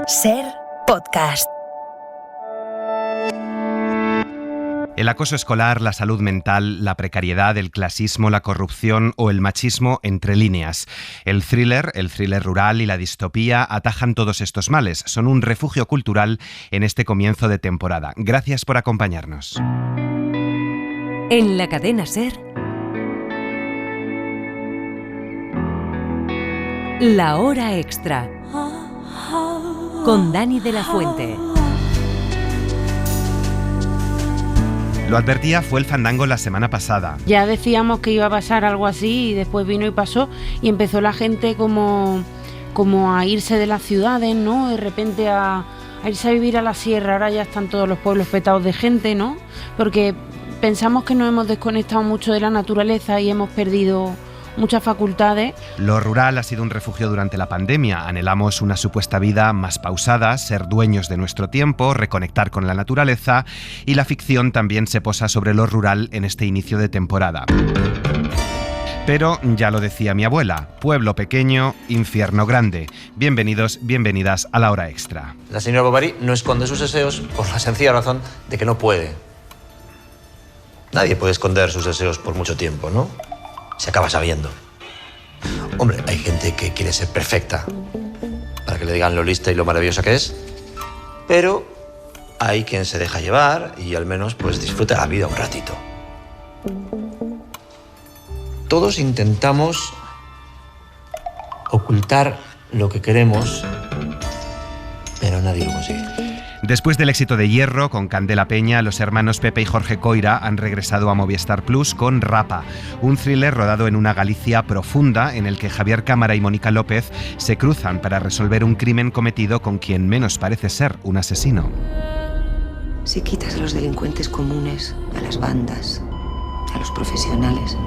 Ser Podcast. El acoso escolar, la salud mental, la precariedad, el clasismo, la corrupción o el machismo entre líneas. El thriller rural y la distopía atajan todos estos males. Son un refugio cultural en este comienzo de temporada. Gracias por acompañarnos. En la cadena SER, La Hora Extra, con Dani de la Fuente. Lo advertía Fue el Fandango la semana pasada. Ya decíamos que iba a pasar algo así y después vino y pasó y empezó la gente como a irse de las ciudades, ¿no? De repente a irse a vivir a la sierra. Ahora ya están todos los pueblos petados de gente, ¿no? Porque pensamos que nos hemos desconectado mucho de la naturaleza y hemos perdido muchas facultades. Lo rural ha sido un refugio durante la pandemia. Anhelamos una supuesta vida más pausada, ser dueños de nuestro tiempo, reconectar con la naturaleza, y la ficción también se posa sobre lo rural en este inicio de temporada. Pero ya lo decía mi abuela, pueblo pequeño, infierno grande. Bienvenidos, bienvenidas a La Hora Extra. La señora Bovary no esconde sus deseos por la sencilla razón de que no puede. Nadie puede esconder sus deseos por mucho tiempo, ¿no? Se acaba sabiendo. Hombre, hay gente que quiere ser perfecta para que le digan lo lista y lo maravillosa que es, pero hay quien se deja llevar y al menos pues disfruta la vida un ratito. Todos intentamos ocultar lo que queremos, pero nadie lo consigue. Después del éxito de Hierro con Candela Peña, los hermanos Pepe y Jorge Coira han regresado a Movistar Plus con Rapa, un thriller rodado en una Galicia profunda en el que Javier Cámara y Mónica López se cruzan para resolver un crimen cometido con quien menos parece ser un asesino. Si quitas a los delincuentes comunes, a las bandas, a los profesionales,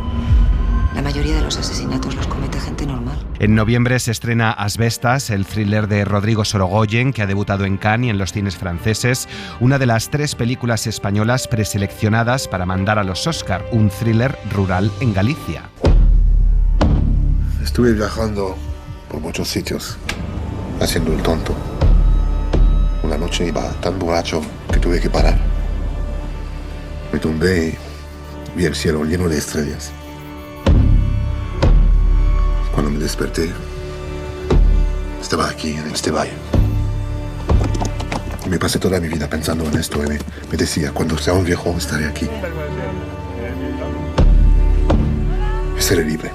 la mayoría de los asesinatos los comete gente normal. En noviembre se estrena Asbestas, el thriller de Rodrigo Sorogoyen, que ha debutado en Cannes y en los cines franceses, una de las 3 películas españolas preseleccionadas para mandar a los Oscar, un thriller rural en Galicia. Estuve viajando por muchos sitios, haciendo el tonto. Una noche iba tan borracho que tuve que parar. Me tumbé y vi el cielo lleno de estrellas. Cuando me desperté, estaba aquí, en este valle. Y me pasé toda mi vida pensando en esto y me decía, cuando sea un viejo estaré aquí. Y seré libre.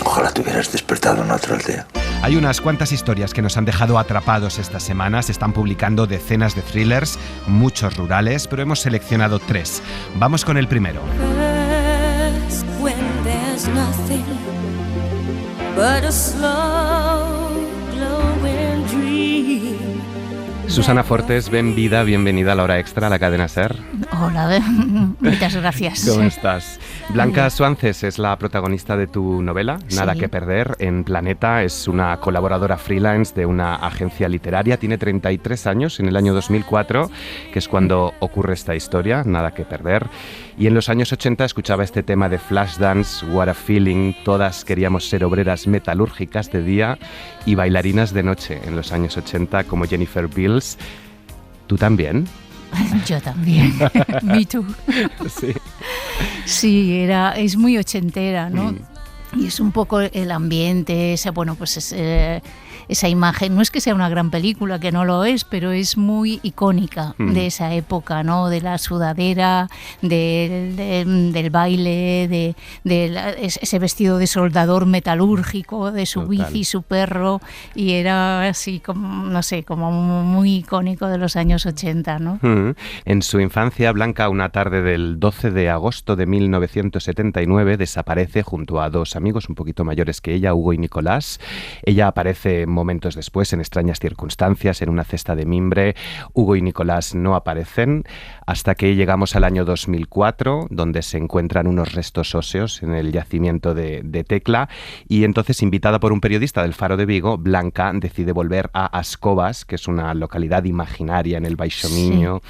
Ojalá te hubieras despertado en otra aldea. Hay unas cuantas historias que nos han dejado atrapados esta semana. Se están publicando decenas de thrillers, muchos rurales, pero hemos seleccionado 3. Vamos con el primero. Susana Fortes, bienvenida a La Hora Extra, a la cadena SER. Hola, muchas gracias. ¿Cómo estás? Blanca Suances es la protagonista de tu novela, Nada que perder, en Planeta. Es una colaboradora freelance de una agencia literaria. Tiene 33 años, en el año 2004, que es cuando ocurre esta historia, Nada que perder. Y en los años 80 escuchaba este tema de Flashdance, What a Feeling. Todas queríamos ser obreras metalúrgicas de día y bailarinas de noche en los años 80, como Jennifer Beals. ¿Tú también? Yo también. Me too. Sí. Sí, es muy ochentera, ¿no? Y es un poco el ambiente, esa imagen. No es que sea una gran película, que no lo es, pero es muy icónica de esa época, ¿no? De la sudadera, del baile, ese vestido de soldador metalúrgico, de su bici, su perro, y era así como, no sé, como muy icónico de los años 80, ¿no? En su infancia, Blanca, una tarde del 12 de agosto de 1979, desaparece junto a 2 amigos un poquito mayores que ella, Hugo y Nicolás. Ella aparece momentos después en extrañas circunstancias en una cesta de mimbre. Hugo y Nicolás no aparecen hasta que llegamos al año 2004, donde se encuentran unos restos óseos en el yacimiento de Tecla, y entonces, invitada por un periodista del Faro de Vigo, Blanca decide volver a Ascobas, que es una localidad imaginaria en el Baixo Miño.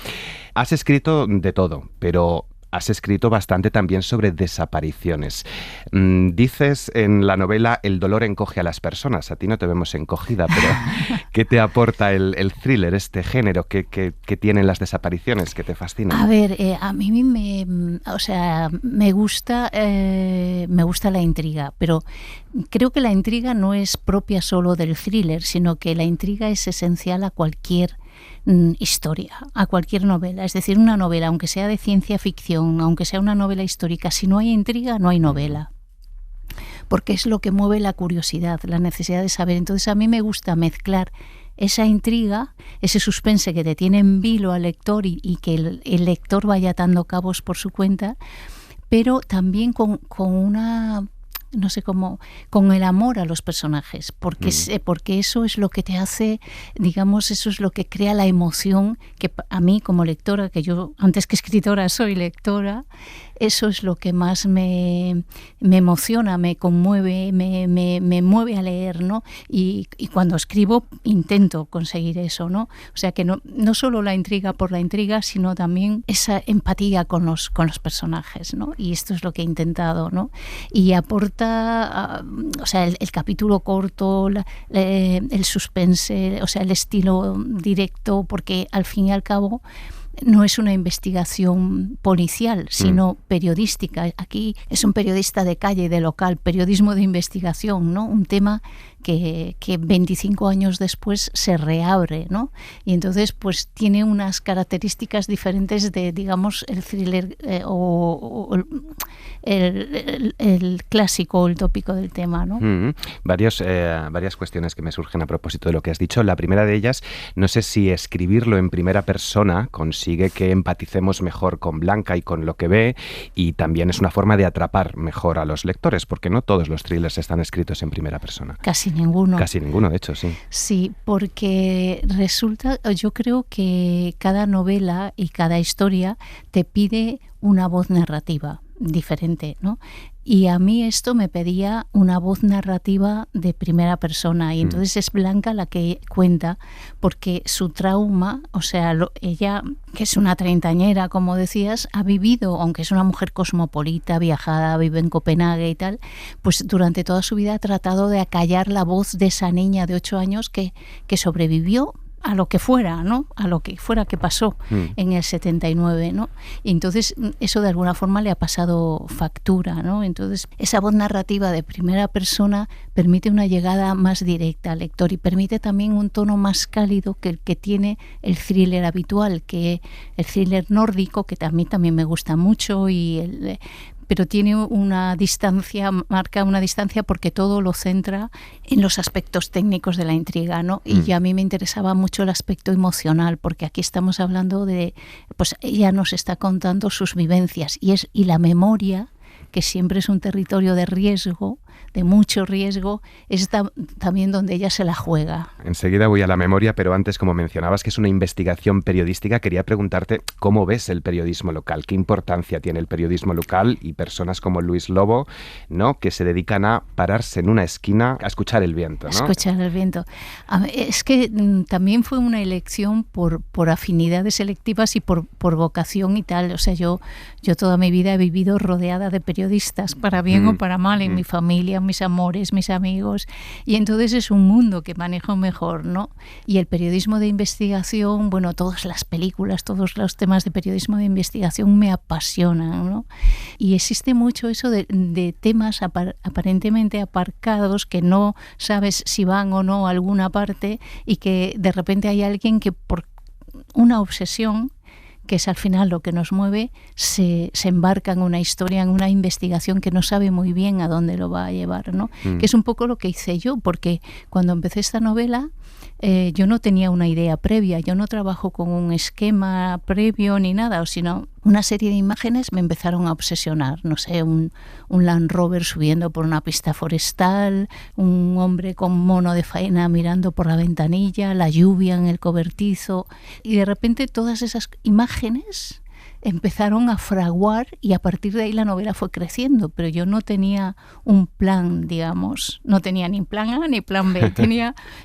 Has escrito de todo, pero has escrito bastante también sobre desapariciones. Dices en la novela, el dolor encoge a las personas. A ti no te vemos encogida, pero ¿qué te aporta el thriller, este género que tienen las desapariciones, que te fascinan? A ver, a mí me gusta la intriga, pero creo que la intriga no es propia solo del thriller, sino que la intriga es esencial a cualquier historia, a cualquier novela. Es decir, una novela, aunque sea de ciencia ficción, aunque sea una novela histórica, si no hay intriga, no hay novela. Porque es lo que mueve la curiosidad, la necesidad de saber. Entonces a mí me gusta mezclar esa intriga, ese suspense que te tiene en vilo al lector y que el lector vaya atando cabos por su cuenta, pero también con una... no sé cómo, con el amor a los personajes, porque eso es lo que te hace, digamos, eso es lo que crea la emoción que a mí como lectora, que yo antes que escritora soy lectora, eso es lo que más me emociona, me conmueve, me mueve a leer, ¿no? Y cuando escribo intento conseguir eso, ¿no? O sea que no solo la intriga por la intriga, sino también esa empatía con los personajes, ¿no? Y esto es lo que he intentado, ¿no? Y aporta, o sea, el capítulo corto, el suspense, o sea, el estilo directo, porque al fin y al cabo no es una investigación policial, sino periodística. Aquí es un periodista de calle, de local, periodismo de investigación, ¿no? Un tema que 25 años después se reabre, ¿no? Y entonces pues tiene unas características diferentes de, digamos, el thriller o el clásico o el tópico del tema, ¿no? Varias cuestiones que me surgen a propósito de lo que has dicho. La primera de ellas, no sé si escribirlo en primera persona consigue que empaticemos mejor con Blanca y con lo que ve, y también es una forma de atrapar mejor a los lectores, porque no todos los thrillers están escritos en primera persona. Casi ninguno. Casi ninguno, de hecho, sí. Sí, porque resulta, yo creo que cada novela y cada historia te pide una voz narrativa diferente, ¿no? Y a mí esto me pedía una voz narrativa de primera persona, y entonces es Blanca la que cuenta, porque su trauma, o sea, ella, que es una treintañera, como decías, ha vivido, aunque es una mujer cosmopolita, viajada, vive en Copenhague y tal, pues durante toda su vida ha tratado de acallar la voz de esa niña de 8 años que sobrevivió a lo que fuera, ¿no? A lo que fuera que pasó en el 79, ¿no? Y entonces eso de alguna forma le ha pasado factura, ¿no? Entonces esa voz narrativa de primera persona permite una llegada más directa al lector y permite también un tono más cálido que el que tiene el thriller habitual, que el thriller nórdico, que a mí también me gusta mucho, pero tiene una distancia, marca una distancia porque todo lo centra en los aspectos técnicos de la intriga, ¿no? Y a mí me interesaba mucho el aspecto emocional, porque aquí estamos hablando de, pues ella nos está contando sus vivencias y la memoria, que siempre es un territorio de riesgo, de mucho riesgo, es también donde ella se la juega. Enseguida voy a la memoria, pero antes, como mencionabas que es una investigación periodística, quería preguntarte cómo ves el periodismo local, qué importancia tiene el periodismo local y personas como Luis Lobo, ¿no?, que se dedican a pararse en una esquina a escuchar el viento, ¿no? Escuchar el viento. Es que también fue una elección por afinidades selectivas y por vocación y tal. O sea, yo toda mi vida he vivido rodeada de periodistas, para bien o para mal, en mi familia, mis amores, mis amigos, y entonces es un mundo que manejo mejor, ¿no? Y el periodismo de investigación, bueno, todas las películas, todos los temas de periodismo de investigación me apasionan, ¿no? Y existe mucho eso de temas aparentemente aparcados que no sabes si van o no a alguna parte, y que de repente hay alguien que por una obsesión, que es al final lo que nos mueve, se embarca en una historia, en una investigación que no sabe muy bien a dónde lo va a llevar, ¿no? Que es un poco lo que hice yo, porque cuando empecé esta novela yo no tenía una idea previa, yo no trabajo con un esquema previo ni nada, sino una serie de imágenes me empezaron a obsesionar. No sé, un Land Rover subiendo por una pista forestal, un hombre con mono de faena mirando por la ventanilla, la lluvia en el cobertizo, y de repente todas esas imágenes empezaron a fraguar, y a partir de ahí la novela fue creciendo, pero yo no tenía un plan, digamos, no tenía ni plan A ni plan B,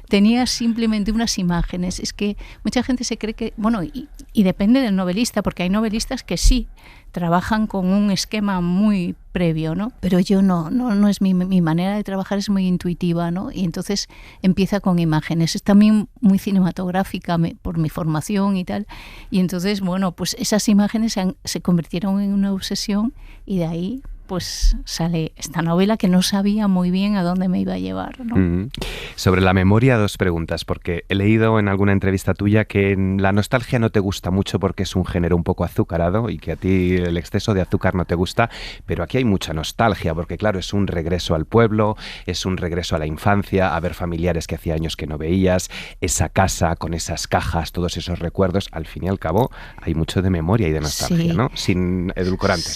tenía simplemente unas imágenes. Es que mucha gente se cree que, bueno, y depende del novelista, porque hay novelistas que sí trabajan con un esquema muy previo, ¿no? Pero yo no es mi manera de trabajar, es muy intuitiva, ¿no? Y entonces empieza con imágenes. Es también muy cinematográfica por mi formación y tal. Y entonces, bueno, pues esas imágenes se convirtieron en una obsesión y de ahí pues sale esta novela que no sabía muy bien a dónde me iba a llevar, ¿no? Sobre la memoria, 2 preguntas, porque he leído en alguna entrevista tuya que la nostalgia no te gusta mucho porque es un género un poco azucarado y que a ti el exceso de azúcar no te gusta, pero aquí hay mucha nostalgia porque, claro, es un regreso al pueblo, es un regreso a la infancia, a ver familiares que hacía años que no veías, esa casa con esas cajas, todos esos recuerdos. Al fin y al cabo, hay mucho de memoria y de nostalgia, ¿no? Sin edulcorantes.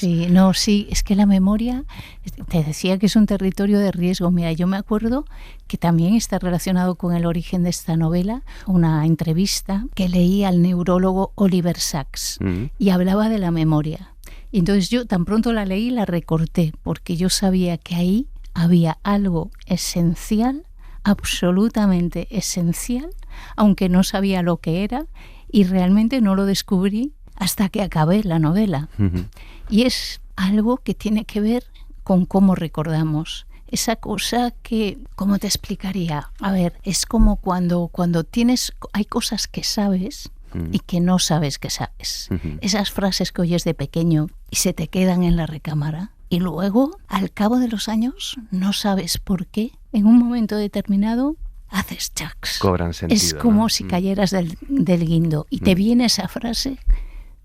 Sí, es que la memoria, te decía que es un territorio de riesgo. Mira, yo me acuerdo que también está relacionado con el origen de esta novela, una entrevista que leí al neurólogo Oliver Sacks y hablaba de la memoria. Y entonces yo tan pronto la leí, la recorté, porque yo sabía que ahí había algo esencial, absolutamente esencial, aunque no sabía lo que era y realmente no lo descubrí hasta que acabé la novela. Y es algo que tiene que ver con cómo recordamos. Esa cosa que, ¿cómo te explicaría? A ver, es como cuando hay cosas que sabes y que no sabes que sabes. Esas frases que oyes de pequeño y se te quedan en la recámara. Y luego, al cabo de los años, no sabes por qué, en un momento determinado, haces chacs. Cobran sentido. Es como si cayeras del guindo y te viene esa frase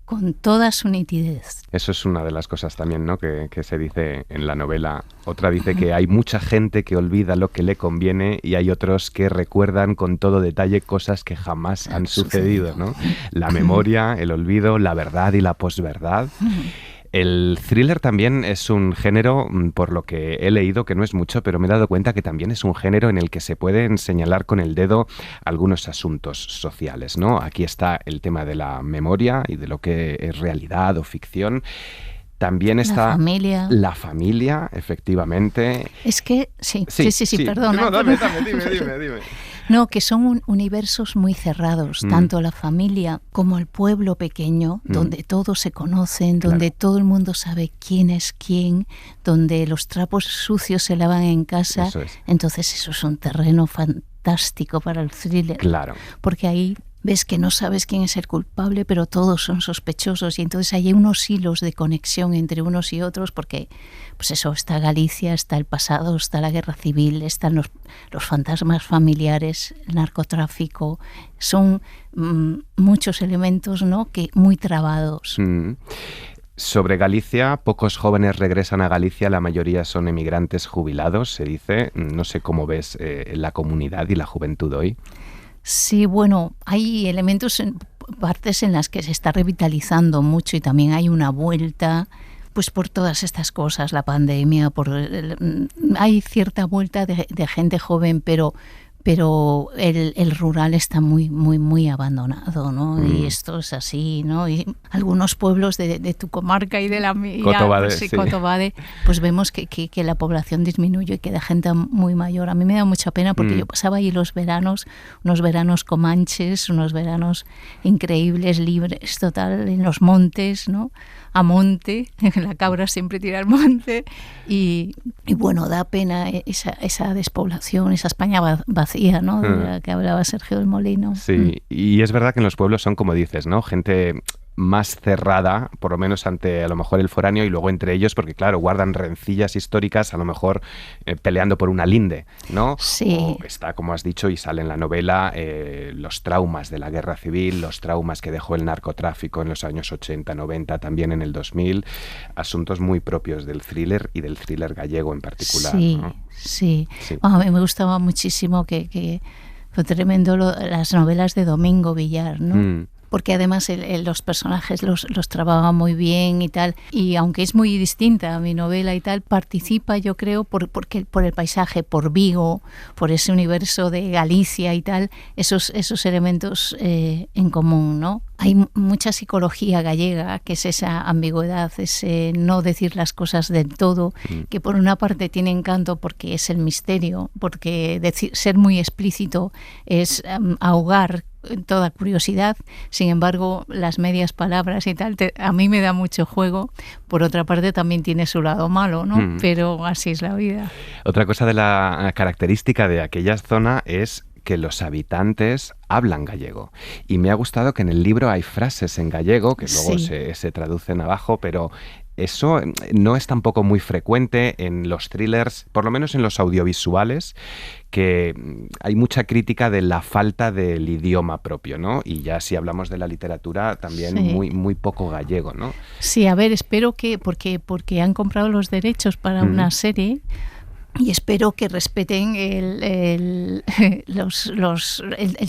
con toda su nitidez. Eso es una de las cosas también, ¿no?, que se dice en la novela. Otra dice que hay mucha gente que olvida lo que le conviene y hay otros que recuerdan con todo detalle cosas que jamás han sucedido, ¿no? La memoria, el olvido, la verdad y la posverdad. El thriller también es un género, por lo que he leído, que no es mucho, pero me he dado cuenta que también es un género en el que se pueden señalar con el dedo algunos asuntos sociales, ¿no? Aquí está el tema de la memoria y de lo que es realidad o ficción. También está la familia, efectivamente. Es que, sí, perdona. No, dime. No, que son universos muy cerrados, tanto la familia como el pueblo pequeño, donde todos se conocen, donde todo el mundo sabe quién es quién, donde los trapos sucios se lavan en casa. Eso es. Entonces eso es un terreno fantástico para el thriller. Claro. Porque ahí ves que no sabes quién es el culpable, pero todos son sospechosos y entonces hay unos hilos de conexión entre unos y otros porque, pues eso, está Galicia, está el pasado, está la guerra civil, están los fantasmas familiares, el narcotráfico, son muchos elementos, ¿no?, que muy trabados. Sobre Galicia, pocos jóvenes regresan a Galicia, la mayoría son emigrantes jubilados, se dice. No sé cómo ves la comunidad y la juventud hoy. Sí, bueno, hay elementos, partes en las que se está revitalizando mucho y también hay una vuelta, pues por todas estas cosas, la pandemia, hay cierta vuelta de gente joven, pero el rural está muy, muy, muy abandonado, ¿no? Y esto es así, ¿no? Y algunos pueblos de tu comarca y de la mía, Cotobade, pues vemos que la población disminuye y queda gente muy mayor. A mí me da mucha pena porque yo pasaba ahí los veranos, unos veranos comanches, unos veranos increíbles, libres, total, en los montes, ¿no? A monte, la cabra siempre tira al monte y bueno, da pena esa despoblación, esa España vacía, ¿no?, de la que hablaba Sergio del Molino. Sí, y es verdad que en los pueblos son, como dices, ¿no?, gente más cerrada, por lo menos ante a lo mejor el foráneo y luego entre ellos, porque claro, guardan rencillas históricas, a lo mejor peleando por una linde, ¿no? Sí. O está, como has dicho, y sale en la novela, los traumas de la guerra civil, los traumas que dejó el narcotráfico en los años 80, 90, también en el 2000, asuntos muy propios del thriller y del thriller gallego en particular. Sí, ¿no? sí. A mí me gustaba muchísimo que fue tremendo las novelas de Domingo Villar, ¿no? Porque además los personajes los trabajaba muy bien y tal, y aunque es muy distinta a mi novela y tal, participa, yo creo, por el paisaje, por Vigo, por ese universo de Galicia y tal, esos elementos en común, ¿no? Hay mucha psicología gallega, que es esa ambigüedad, ese no decir las cosas del todo, que por una parte tiene encanto porque es el misterio, porque ser muy explícito es ahogar toda curiosidad. Sin embargo, las medias palabras y tal, a mí me da mucho juego. Por otra parte, también tiene su lado malo, ¿no? Pero así es la vida. Otra cosa de la característica de aquella zona es que los habitantes hablan gallego. Y me ha gustado que en el libro hay frases en gallego que luego se traducen abajo, pero eso no es tampoco muy frecuente en los thrillers, por lo menos en los audiovisuales, que hay mucha crítica de la falta del idioma propio, ¿no? Y ya si hablamos de la literatura, también muy poco gallego, ¿no? Sí, a ver, espero que, porque han comprado los derechos para una serie, y espero que respeten el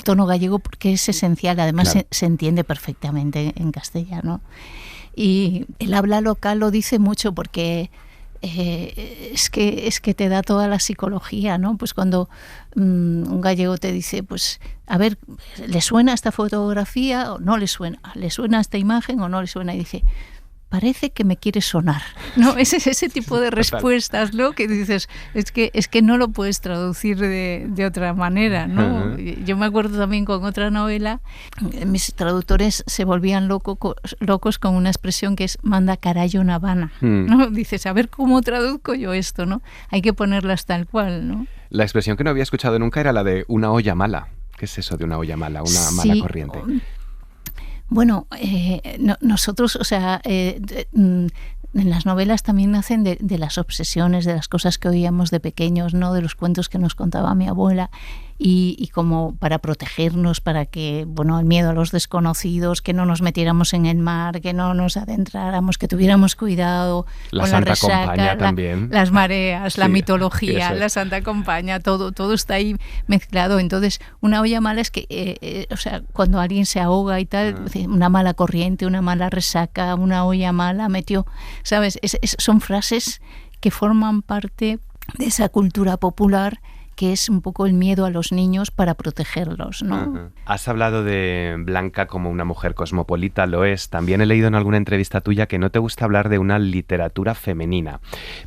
tono gallego, porque es esencial. Además, claro, se entiende perfectamente en castellano. Y el habla local lo dice mucho, porque es que te da toda la psicología, ¿no? Pues cuando un gallego te dice, pues, a ver, ¿le suena esta fotografía o no le suena? ¿Le suena esta imagen o no le suena? Y dice, parece que me quiere sonar, ¿no? Ese tipo de respuestas, ¿no? Que dices, es que no lo puedes traducir de otra manera, ¿no? Yo me acuerdo también con otra novela, mis traductores se volvían locos con una expresión que es manda carallo en Habana, ¿no? Dices, a ver cómo traduzco yo esto, ¿no? Hay que ponerlas tal cual, ¿no? La expresión que no había escuchado nunca era la de una olla mala. ¿Qué es eso de una olla mala? Una mala corriente. Bueno, nosotros, o sea, en las novelas también nacen de las obsesiones, de las cosas que oíamos de pequeños, ¿no? De los cuentos que nos contaba mi abuela, y como para protegernos, para que, bueno, el miedo a los desconocidos, que no nos metiéramos en el mar, que no nos adentráramos, que tuviéramos cuidado la con Santa la resaca, Compañía también. Las mareas, la mitología, es. la Santa Compañía, todo está ahí mezclado. Entonces, una olla mala es que, o sea, cuando alguien se ahoga y tal, una mala corriente, una mala resaca, una olla mala metió, ¿sabes? Son frases que forman parte de esa cultura popular, que es un poco el miedo a los niños para protegerlos, ¿no? Has hablado de Blanca como una mujer cosmopolita, lo es. También he leído en alguna entrevista tuya que no te gusta hablar de una literatura femenina,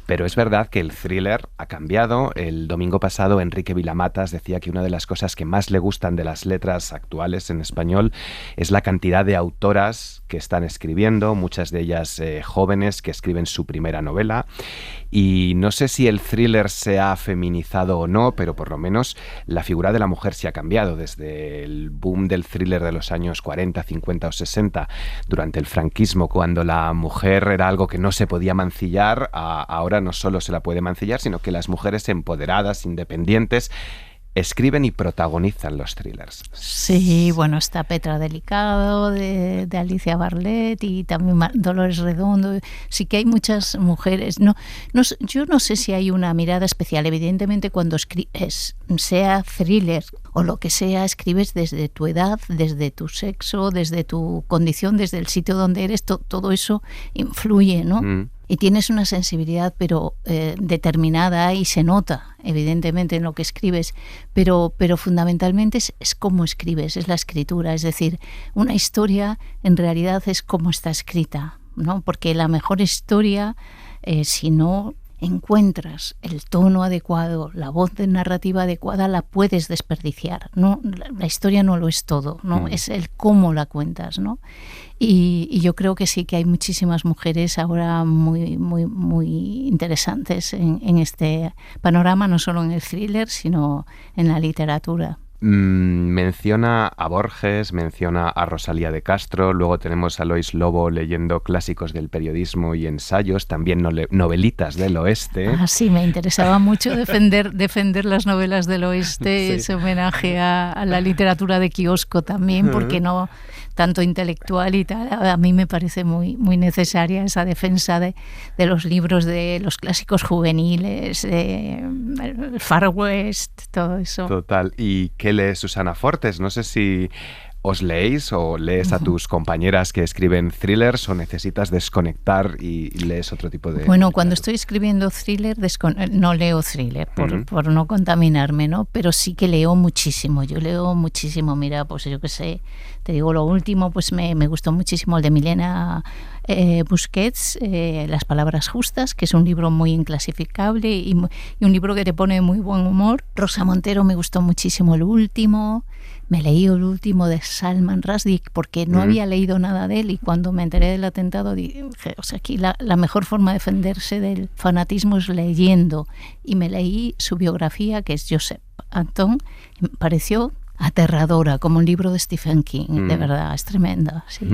pero es verdad que el thriller ha cambiado. El domingo pasado Enrique Vilamatas decía que una de las cosas que más le gustan de las letras actuales en español es la cantidad de autoras que están escribiendo, muchas de ellas jóvenes que escriben su primera novela. Y no sé si el thriller se ha feminizado o no, pero por lo menos la figura de la mujer se ha cambiado desde el boom del thriller de los años 40, 50 o 60, durante el franquismo, cuando la mujer era algo que no se podía mancillar. Ahora no solo se la puede mancillar, sino que las mujeres empoderadas, independientes, escriben y protagonizan los thrillers. Sí, bueno, está Petra Delicado, de Alicia Barlet, y también Dolores Redondo. Sí que hay muchas mujeres. Yo no sé si hay una mirada especial. Evidentemente, cuando escribes, sea thriller o lo que sea, escribes desde tu edad, desde tu sexo, desde tu condición, desde el sitio donde eres. Todo eso influye, ¿no? Y tienes una sensibilidad pero determinada, y se nota evidentemente en lo que escribes, pero fundamentalmente es cómo escribes, es la escritura. Es decir, una historia en realidad es cómo está escrita, ¿no? Porque la mejor historia, si no encuentras el tono adecuado, la voz de narrativa adecuada, la puedes desperdiciar, ¿no? La historia no lo es todo, ¿no? Es el cómo la cuentas, ¿no? Y yo creo que sí, que hay muchísimas mujeres ahora muy interesantes en este panorama, no solo en el thriller, sino en la literatura. Menciona a Borges, menciona a Rosalía de Castro, luego tenemos a Lois Lobo leyendo clásicos del periodismo y ensayos, también novelitas del oeste. Ah, sí, me interesaba mucho defender las novelas del oeste, sí. Ese homenaje a la literatura de kiosco también, porque no tanto intelectual y tal. A mí me parece muy necesaria esa defensa de los libros, de los clásicos juveniles, el Far West, todo eso. Total. ¿Y qué lee Susana Fortes? No sé si ¿Os leéis o lees a tus compañeras que escriben thrillers o necesitas desconectar y lees otro tipo de...? Bueno, cuando estoy escribiendo thriller, no leo thriller por no contaminarme, ¿no? Pero sí que leo muchísimo. Yo leo muchísimo. Mira, pues yo qué sé, te digo lo último, pues me gustó muchísimo el de Milena Busquets, Las palabras justas, que es un libro muy inclasificable y un libro que te pone muy buen humor. Rosa Montero me gustó muchísimo el último. Me leí el último de Salman Rushdie porque no había leído nada de él, y cuando me enteré del atentado dije, o sea, aquí la mejor forma de defenderse del fanatismo es leyendo, y me leí su biografía, que es Joseph Anton, y me pareció aterradora, como un libro de Stephen King. De verdad, es tremenda. Sí,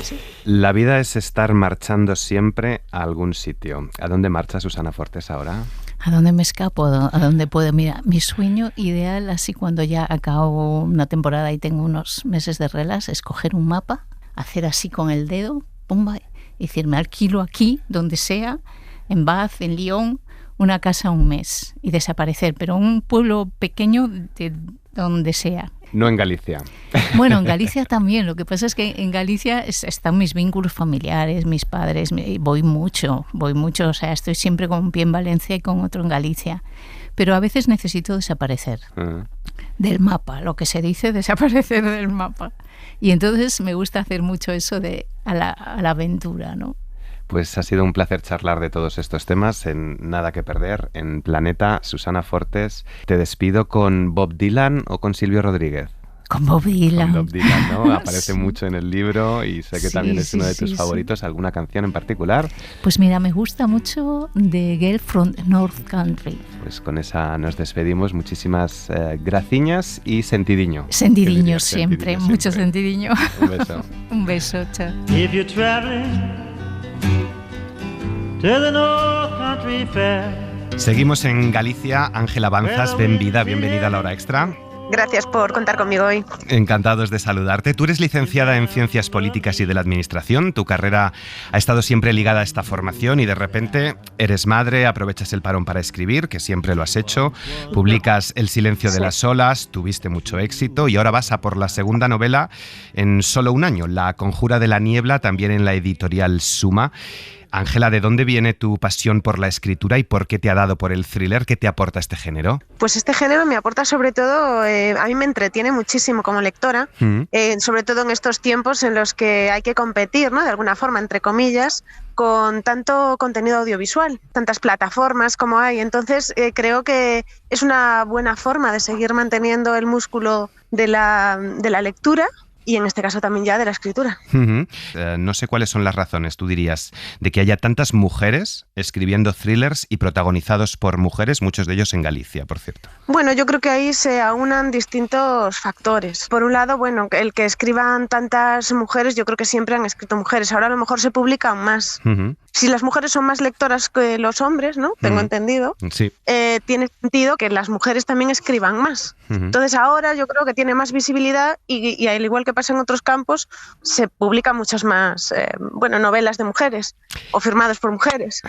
sí. La vida es estar marchando siempre a algún sitio. ¿A dónde marcha Susana Fortes ahora? ¿A dónde me escapo? ¿A dónde puedo? Mira, mi sueño ideal, así cuando ya acabo una temporada y tengo unos meses de relax, es coger un mapa, hacer así con el dedo, pumba, y decir, me alquilo aquí, donde sea, en Bath, en Lyon, una casa un mes y desaparecer, pero un pueblo pequeño de donde sea. No en Galicia. Bueno, en Galicia también. Lo que pasa es que en Galicia están mis vínculos familiares, mis padres. Voy mucho. O sea, estoy siempre con un pie en Valencia y con otro en Galicia. Pero a veces necesito desaparecer del mapa, lo que se dice, desaparecer del mapa. Y entonces me gusta hacer mucho eso de a la aventura, ¿no? Pues ha sido un placer charlar de todos estos temas en Nada que Perder, en Planeta. Susana Fortes, te despido con Bob Dylan o con Silvio Rodríguez. Con Bob Dylan. Con Bob Dylan, ¿no? Aparece mucho en el libro y sé que también es uno de tus favoritos. ¿Alguna canción en particular? Pues mira, me gusta mucho The Girl from North Country. Pues con esa nos despedimos. Muchísimas graciñas y sentidiño. Sentidiño siempre, mucho sentidiño. Un beso. Un beso, chao. If you're traveling to the North Country Fair. Seguimos en Galicia. Ángela Banzas, bienvenida a La Hora Extra. Gracias por contar conmigo hoy. Encantados de saludarte. Tú eres licenciada en Ciencias Políticas y de la Administración. Tu carrera ha estado siempre ligada a esta formación y de repente eres madre, aprovechas el parón para escribir, que siempre lo has hecho. Publicas El silencio de las olas, tuviste mucho éxito y ahora vas a por la segunda novela en solo un año, La conjura de la niebla, también en la editorial Suma. Ángela, ¿de dónde viene tu pasión por la escritura y por qué te ha dado por el thriller? ¿Qué te aporta este género? Pues este género me aporta sobre todo, a mí me entretiene muchísimo como lectora, sobre todo en estos tiempos en los que hay que competir, ¿no? De alguna forma, entre comillas, con tanto contenido audiovisual, tantas plataformas como hay. Entonces creo que es una buena forma de seguir manteniendo el músculo de la lectura. Y en este caso también ya de la escritura. No sé cuáles son las razones, tú dirías, de que haya tantas mujeres escribiendo thrillers y protagonizados por mujeres, muchos de ellos en Galicia, por cierto. Bueno, yo creo que ahí se aunan distintos factores. Por un lado, bueno, el que escriban tantas mujeres, yo creo que siempre han escrito mujeres. Ahora a lo mejor se publican más. Si las mujeres son más lectoras que los hombres, ¿no? Tengo entendido. Sí. Tiene sentido que las mujeres también escriban más. Entonces ahora yo creo que tiene más visibilidad y al igual que pasa en otros campos, se publican muchas más novelas de mujeres o firmados por mujeres.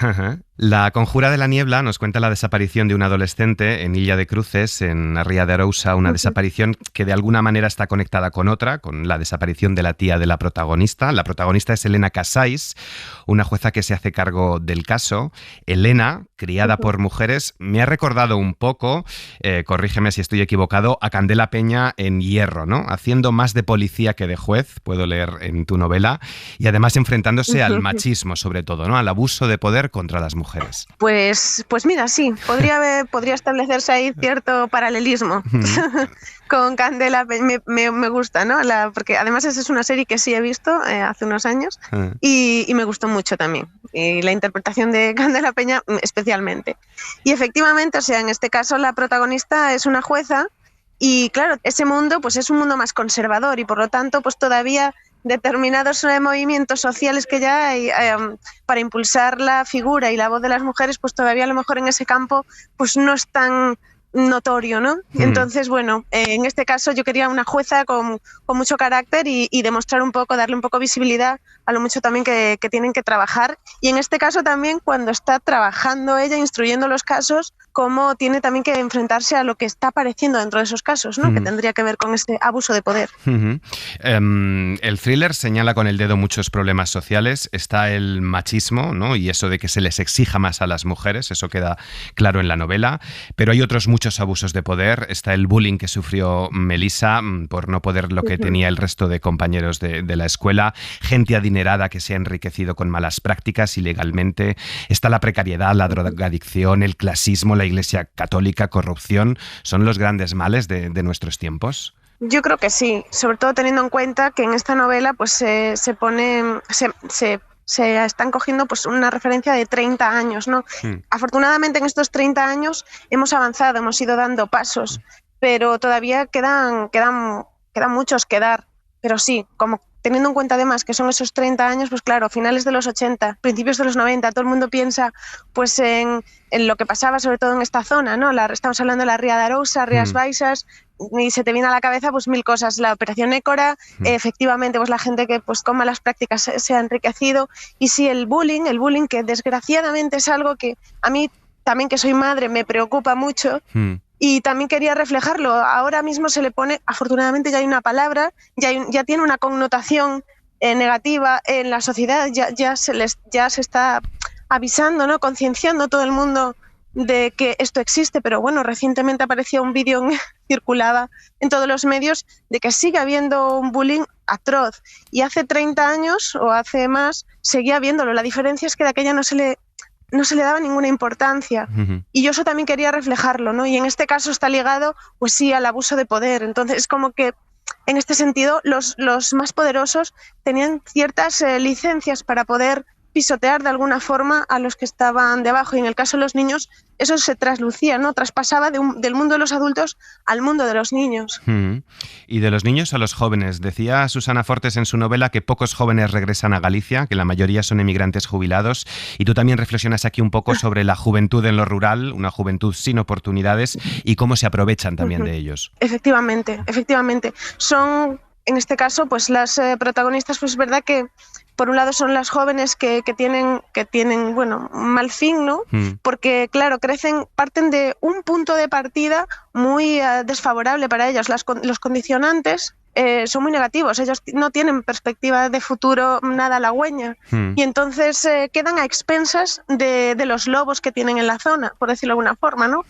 La conjura de la niebla nos cuenta la desaparición de un adolescente en Illa de Cruces, en la Ría de Arousa, una desaparición que de alguna manera está conectada con otra, con la desaparición de la tía de la protagonista. La protagonista es Elena Casais, una jueza que se hace cargo del caso. Elena, criada por mujeres, me ha recordado un poco, corrígeme si estoy equivocado, a Candela Peña en Hierro, ¿no? Haciendo más de policía que de juez, puedo leer en tu novela, y además enfrentándose al machismo, sobre todo, ¿no? Al abuso de poder contra las mujeres. Pues mira, sí, podría establecerse ahí cierto paralelismo con Candela Peña. Me gusta, ¿no? Porque además esa es una serie que sí he visto hace unos años y me gustó mucho también. Y la interpretación de Candela Peña especialmente. Y efectivamente, o sea, en este caso la protagonista es una jueza y claro, ese mundo pues es un mundo más conservador y por lo tanto pues todavía determinados movimientos sociales que ya hay para impulsar la figura y la voz de las mujeres, pues todavía a lo mejor en ese campo pues no es tan notorio, ¿no? Entonces, bueno, en este caso yo quería una jueza con mucho carácter y demostrar un poco, darle un poco visibilidad a lo mucho también que tienen que trabajar. Y en este caso también cuando está trabajando ella, instruyendo los casos, cómo tiene también que enfrentarse a lo que está apareciendo dentro de esos casos, ¿no? Que tendría que ver con este abuso de poder. El thriller señala con el dedo muchos problemas sociales. Está el machismo, ¿no? Y eso de que se les exija más a las mujeres, eso queda claro en la novela. Pero hay otros muchos abusos de poder. Está el bullying que sufrió Melissa por no poder lo que tenía el resto de compañeros de la escuela. Gente adinerada que se ha enriquecido con malas prácticas ilegalmente. Está la precariedad, la drogadicción, el clasismo, la Iglesia católica, corrupción. ¿Son los grandes males de nuestros tiempos? Yo creo que sí, sobre todo teniendo en cuenta que en esta novela pues se están cogiendo pues una referencia de 30 años, ¿no? Afortunadamente en estos 30 años hemos avanzado, hemos ido dando pasos, pero todavía quedan muchos que dar. Pero sí, como teniendo en cuenta además que son esos 30 años, pues claro, finales de los 80, principios de los 90, todo el mundo piensa pues en lo que pasaba sobre todo en esta zona, ¿no? Estamos hablando de la Ría de Arousa, Rías Baixas, y se te viene a la cabeza pues mil cosas. La operación Écora, efectivamente pues la gente que pues con malas prácticas se ha enriquecido, y sí el bullying que desgraciadamente es algo que a mí también, que soy madre, me preocupa mucho. Y también quería reflejarlo. Ahora mismo se le pone, afortunadamente ya hay una palabra, ya tiene una connotación negativa en la sociedad, ya se está avisando, ¿no? Concienciando todo el mundo de que esto existe, pero bueno, recientemente apareció un vídeo circulaba en todos los medios de que sigue habiendo un bullying atroz, y hace 30 años o hace más seguía habiéndolo. La diferencia es que de aquella no se le daba ninguna importancia. Y yo eso también quería reflejarlo, ¿no? Y en este caso está ligado, pues sí, al abuso de poder. Entonces es como que en este sentido los más poderosos tenían ciertas licencias para poder pisotear de alguna forma a los que estaban debajo, y en el caso de los niños eso se traslucía, ¿no? Traspasaba del mundo de los adultos al mundo de los niños. Y de los niños a los jóvenes. Decía Susana Fortes en su novela que pocos jóvenes regresan a Galicia, que la mayoría son emigrantes jubilados, y tú también reflexionas aquí un poco sobre la juventud en lo rural, una juventud sin oportunidades, y cómo se aprovechan también de ellos. Efectivamente. Son, en este caso, pues las protagonistas, pues es verdad que por un lado son las jóvenes que tienen bueno, mal fin, ¿no? Porque claro, parten de un punto de partida muy desfavorable para ellos. Los condicionantes son muy negativos, ellos no tienen perspectiva de futuro nada halagüeña, y entonces quedan a expensas de los lobos que tienen en la zona, por decirlo de alguna forma, ¿no?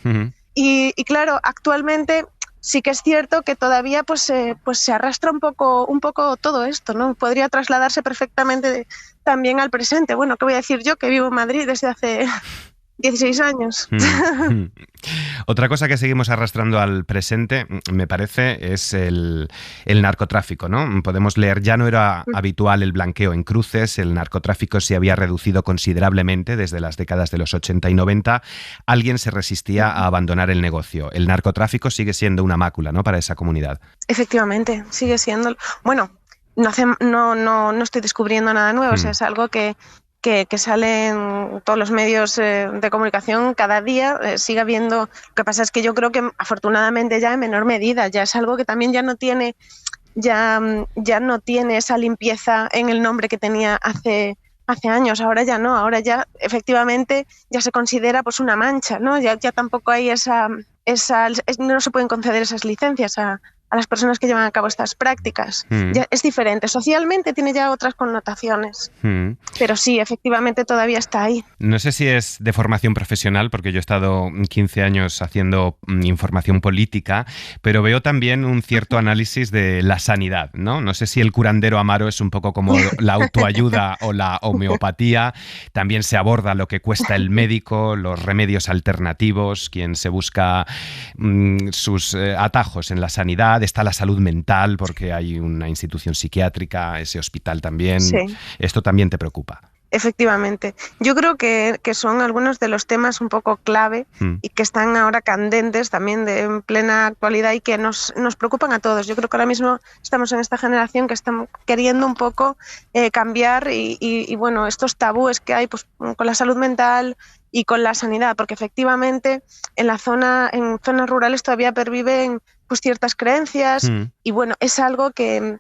Y claro, actualmente sí que es cierto que todavía pues se arrastra un poco todo esto, ¿no? Podría trasladarse perfectamente también al presente. Bueno, ¿qué voy a decir yo, que vivo en Madrid desde hace 16 años? Otra cosa que seguimos arrastrando al presente, me parece, es el narcotráfico, ¿no? Podemos leer, ya no era habitual el blanqueo en cruces, el narcotráfico se había reducido considerablemente desde las décadas de los 80 y 90, alguien se resistía a abandonar el negocio. El narcotráfico sigue siendo una mácula, ¿no?, para esa comunidad. Efectivamente, sigue siendo. Bueno, no estoy descubriendo nada nuevo, o sea, es algo que sale en todos los medios de comunicación cada día, sigue habiendo. Lo que pasa es que yo creo que afortunadamente ya en menor medida, ya es algo que también ya no tiene esa limpieza en el nombre que tenía hace años. Ahora ya no, ahora ya efectivamente ya se considera pues una mancha, ¿no? Ya tampoco hay no se pueden conceder esas licencias a las personas que llevan a cabo estas prácticas. Ya es diferente, socialmente tiene ya otras connotaciones, pero sí, efectivamente todavía está ahí. No sé si es de formación profesional, porque yo he estado 15 años haciendo información política, pero veo también un cierto análisis de la sanidad, ¿no? No sé si el curandero Amaro es un poco como la autoayuda o la homeopatía. También se aborda lo que cuesta el médico, los remedios alternativos, quien se busca sus atajos en la sanidad. Está la salud mental, porque hay una institución psiquiátrica, ese hospital también. Sí. ¿Esto también te preocupa? Efectivamente. Yo creo que son algunos de los temas un poco clave y que están ahora candentes también en plena actualidad y que nos preocupan a todos. Yo creo que ahora mismo estamos en esta generación que estamos queriendo un poco cambiar y bueno, estos tabúes que hay pues, con la salud mental y con la sanidad, porque efectivamente en zonas rurales todavía perviven pues ciertas creencias y bueno, es algo que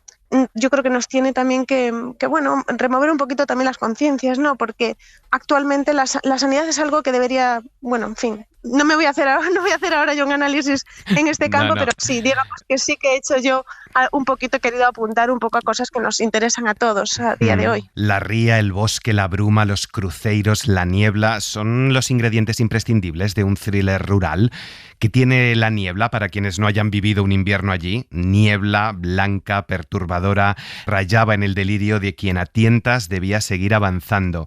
yo creo que nos tiene también que bueno, remover un poquito también las conciencias, ¿no? Porque actualmente la sanidad es algo que debería, bueno, en fin, no voy a hacer ahora yo un análisis en este campo, pero sí, digamos que sí que he hecho yo un poquito, he querido apuntar un poco a cosas que nos interesan a todos a día de hoy. La ría, el bosque, la bruma, los cruceiros, la niebla, son los ingredientes imprescindibles de un thriller rural. ¿Qué tiene la niebla para quienes no hayan vivido un invierno allí? Niebla, blanca, perturbadora, rayaba en el delirio de quien a tientas debía seguir avanzando.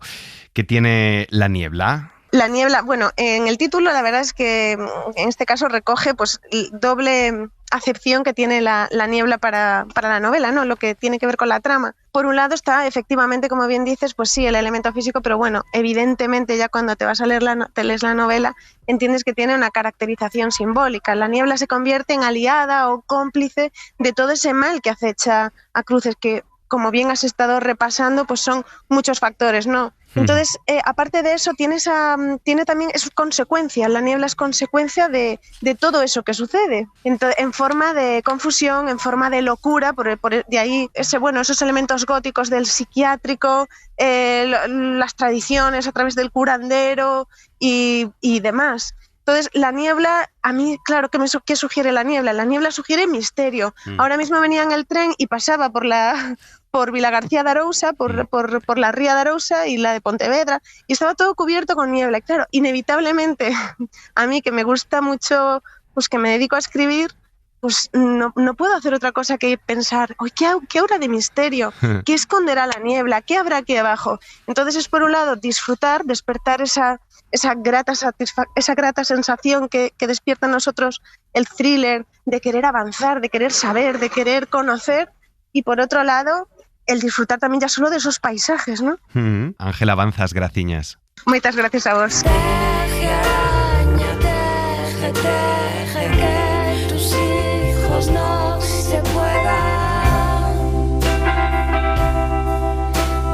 ¿Qué tiene la niebla? La niebla, bueno, en el título la verdad es que en este caso recoge pues doble acepción que tiene la niebla para la novela, ¿no? Lo que tiene que ver con la trama. Por un lado está efectivamente, como bien dices, pues sí, el elemento físico, pero bueno, evidentemente ya cuando te vas a leer te lees la novela, entiendes que tiene una caracterización simbólica. La niebla se convierte en aliada o cómplice de todo ese mal que acecha a Cruces, que como bien has estado repasando, pues son muchos factores, ¿no? Entonces, aparte de eso, tiene también es consecuencia, la niebla es consecuencia de todo eso que sucede, en forma de confusión, en forma de locura, de ahí esos elementos góticos del psiquiátrico, las tradiciones a través del curandero y demás. Entonces, la niebla, a mí, claro, ¿qué sugiere la niebla? La niebla sugiere misterio. Ahora mismo venía en el tren y pasaba por Vilagarcía de Arousa, por la ría de Arousa y la de Pontevedra, y estaba todo cubierto con niebla. Y claro, inevitablemente, a mí que me gusta mucho, pues que me dedico a escribir, pues no puedo hacer otra cosa que pensar, ¿qué aura de misterio? ¿Qué esconderá la niebla? ¿Qué habrá aquí abajo? Entonces es, por un lado, disfrutar, despertar esa grata sensación que despierta en nosotros el thriller, de querer avanzar, de querer saber, de querer conocer, y por otro lado, el disfrutar también ya solo de esos paisajes, ¿no? Ángela Banzas, graciñas. Muchas gracias a vos. Que tus hijos no se puedan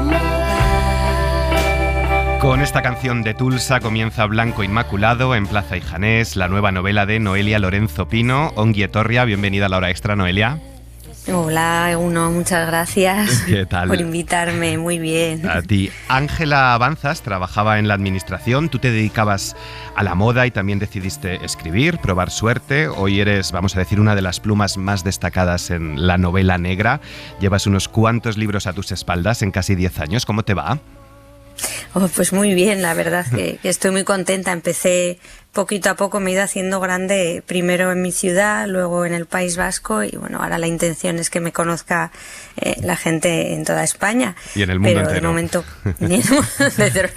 mover. Con esta canción de Tulsa comienza Blanco Inmaculado en Plaza Ijanés, la nueva novela de Noelia Lorenzo Pino. Ongi etorria, bienvenida a la hora extra, Noelia. Hola, Uno, muchas gracias. ¿Qué tal? Por invitarme, muy bien. A ti. Ángela Banzas trabajaba en la administración, tú te dedicabas a la moda y también decidiste escribir, probar suerte. Hoy eres, vamos a decir, una de las plumas más destacadas en la novela negra. Llevas unos cuantos libros a tus espaldas en casi 10 años. ¿Cómo te va? Pues muy bien, la verdad que estoy muy contenta. Empecé poquito a poco, me he ido haciendo grande, primero en mi ciudad, luego en el País Vasco, y bueno, ahora la intención es que me conozca la gente en toda España. Y en el mundo entero. De momento, ni en el mundo entero.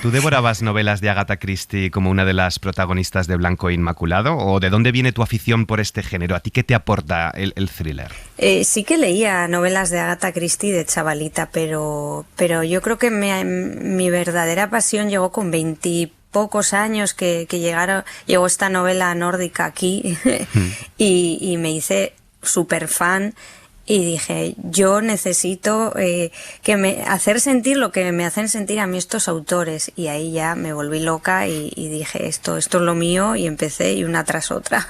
¿Tú devorabas novelas de Agatha Christie como una de las protagonistas de Blanco Inmaculado? ¿O de dónde viene tu afición por este género? ¿A ti qué te aporta el thriller? Sí que leía novelas de Agatha Christie de chavalita, pero yo creo que mi verdadera pasión llegó con 20 pocos años que llegó esta novela nórdica aquí y me hice súper fan. Y dije, yo necesito hacer sentir lo que me hacen sentir a mí estos autores. Y ahí ya me volví loca y dije, esto es lo mío, y empecé y una tras otra.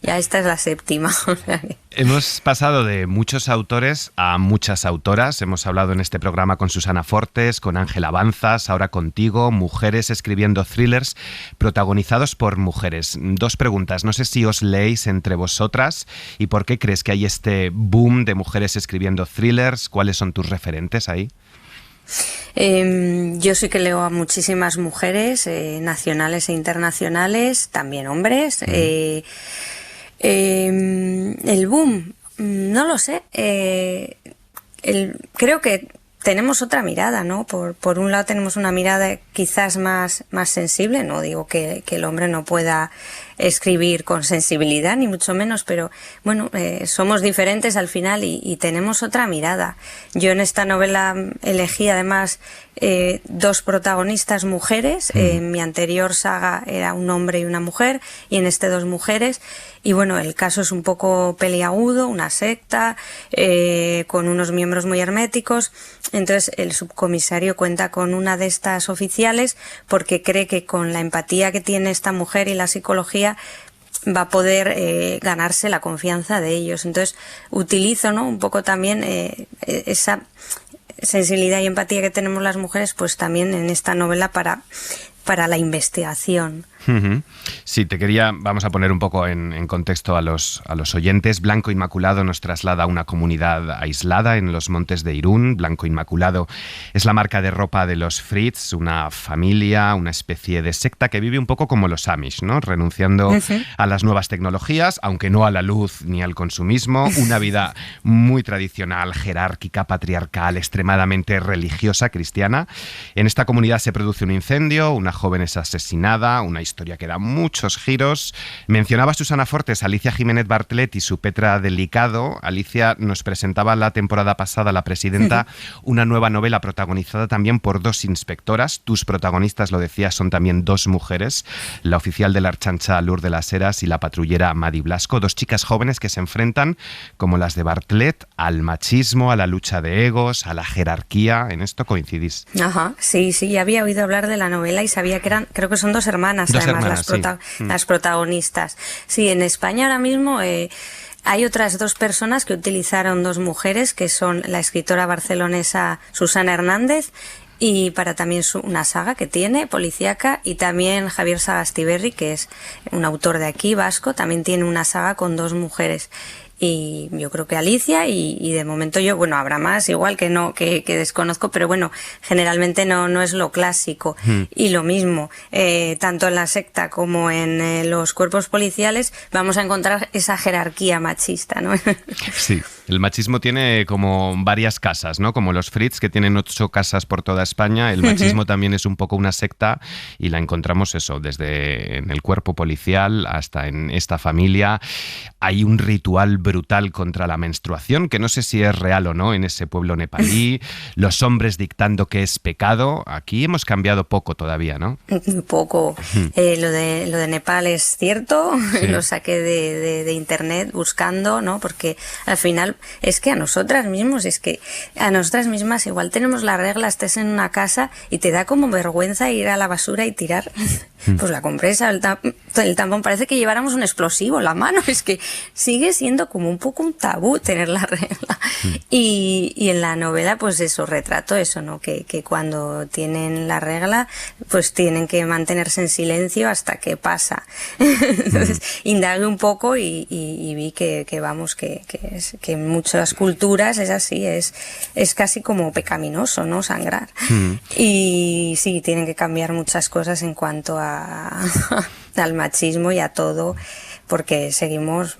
Ya esta es la 7ª. O sea que... Hemos pasado de muchos autores a muchas autoras. Hemos hablado en este programa con Susana Fortes, con Ángela Banzas, ahora contigo, mujeres escribiendo thrillers protagonizados por mujeres. 2 preguntas. No sé si os leéis entre vosotras y por qué crees que hay este boom de mujeres escribiendo thrillers. ¿Cuáles son tus referentes ahí? Yo sí que leo a muchísimas mujeres, nacionales e internacionales, también hombres. El boom, no lo sé. Creo que tenemos otra mirada, ¿no? Por un lado tenemos una mirada quizás más sensible. No digo que el hombre no pueda escribir con sensibilidad, ni mucho menos, pero bueno, somos diferentes al final y tenemos otra mirada. Yo en esta novela elegí además 2 protagonistas mujeres. En mi anterior saga era un hombre y una mujer, y en este 2 mujeres. Y bueno, el caso es un poco peliagudo, una secta, con unos miembros muy herméticos. Entonces el subcomisario cuenta con una de estas oficiales porque cree que con la empatía que tiene esta mujer y la psicología va a poder ganarse la confianza de ellos. Entonces utilizo, ¿no?, un poco también esa sensibilidad y empatía que tenemos las mujeres, pues también en esta novela para la investigación. Sí, vamos a poner un poco en contexto a los oyentes. Blanco Inmaculado nos traslada a una comunidad aislada en los montes de Irún. Blanco Inmaculado es la marca de ropa de los Fritz, una familia, una especie de secta que vive un poco como los Amish, ¿no? Renunciando a las nuevas tecnologías, aunque no a la luz ni al consumismo. Una vida muy tradicional, jerárquica, patriarcal, extremadamente religiosa, cristiana. En esta comunidad se produce un incendio, una joven es asesinada, una historia que da muchos giros. Mencionaba Susana Fortes, Alicia Jiménez Bartlet y su Petra Delicado. Alicia nos presentaba la temporada pasada, la presidenta, una nueva novela protagonizada también por 2 inspectoras. Tus protagonistas, lo decías, son también 2 mujeres, la oficial de la Ertzaintza Lourdes de las Heras y la patrullera Madi Blasco, 2 chicas jóvenes que se enfrentan, como las de Bartlet, al machismo, a la lucha de egos, a la jerarquía. ¿En esto coincidís? Ajá, sí, ya había oído hablar de la novela y sabía que creo que son 2 hermanas, además, las protagonistas. Sí, en España ahora mismo hay otras 2 personas que utilizaron 2 mujeres, que son la escritora barcelonesa Susana Hernández, y para también una saga que tiene, policíaca, y también Javier Sagastiberri, que es un autor de aquí, vasco, también tiene una saga con 2 mujeres. Y yo creo que Alicia y de momento yo, bueno, habrá más igual que desconozco, pero bueno, generalmente no es lo clásico. Y lo mismo, tanto en la secta como en los cuerpos policiales vamos a encontrar esa jerarquía machista, ¿no? Sí, el machismo tiene como varias casas, ¿no? Como los Fritz, que tienen 8 casas por toda España. El machismo también es un poco una secta y la encontramos desde en el cuerpo policial hasta en esta familia. Hay un ritual brutal contra la menstruación, que no sé si es real o no en ese pueblo nepalí, los hombres dictando que es pecado. Aquí hemos cambiado poco todavía, ¿no? Poco. Lo de Nepal es cierto, sí. Lo saqué de internet buscando, ¿no? Porque al final es que a nosotras mismas igual tenemos la regla, estés en una casa y te da como vergüenza ir a la basura y tirar pues la compresa, el tampón, parece que lleváramos un explosivo en la mano, es que sigue siendo como un poco un tabú tener la regla. Y en la novela pues eso, retrato eso, ¿no? Que cuando tienen la regla pues tienen que mantenerse en silencio hasta que pasa. Entonces indagué un poco y vi que en muchas culturas es así, es casi como pecaminoso, ¿no? Sangrar. Y sí, tienen que cambiar muchas cosas en cuanto al machismo y a todo, porque seguimos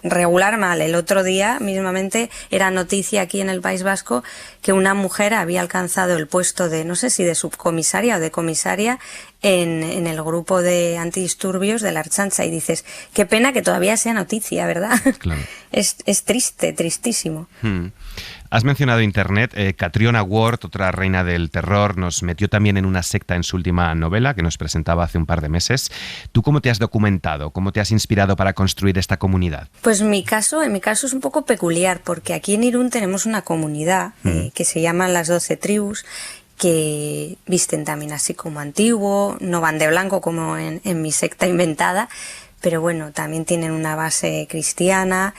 regular mal. El otro día mismamente era noticia aquí en el País Vasco que una mujer había alcanzado el puesto de, no sé si de subcomisaria o de comisaria en el grupo de antidisturbios de la Ertzaintza, y dices, qué pena que todavía sea noticia, ¿verdad? Claro. Es triste, tristísimo. Has mencionado Internet. Catriona Ward, otra reina del terror, nos metió también en una secta en su última novela que nos presentaba hace un par de meses. ¿Tú cómo te has documentado? ¿Cómo te has inspirado para construir esta comunidad? Pues en mi caso es un poco peculiar, porque aquí en Irún tenemos una comunidad que se llaman las 12 tribus, que visten también así como antiguo, no van de blanco como en mi secta inventada, pero bueno, también tienen una base cristiana.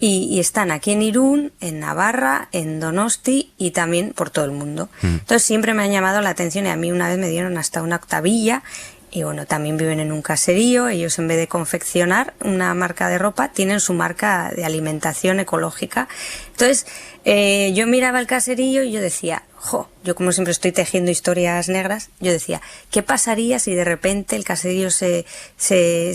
Y están aquí en Irún, en Navarra, en Donosti y también por todo el mundo. Entonces siempre me han llamado la atención y a mí una vez me dieron hasta una octavilla. Y bueno, también viven en un caserío. Ellos, en vez de confeccionar una marca de ropa, tienen su marca de alimentación ecológica. Entonces yo miraba el caserío y yo decía, yo como siempre estoy tejiendo historias negras, yo decía, ¿qué pasaría si de repente el caserío se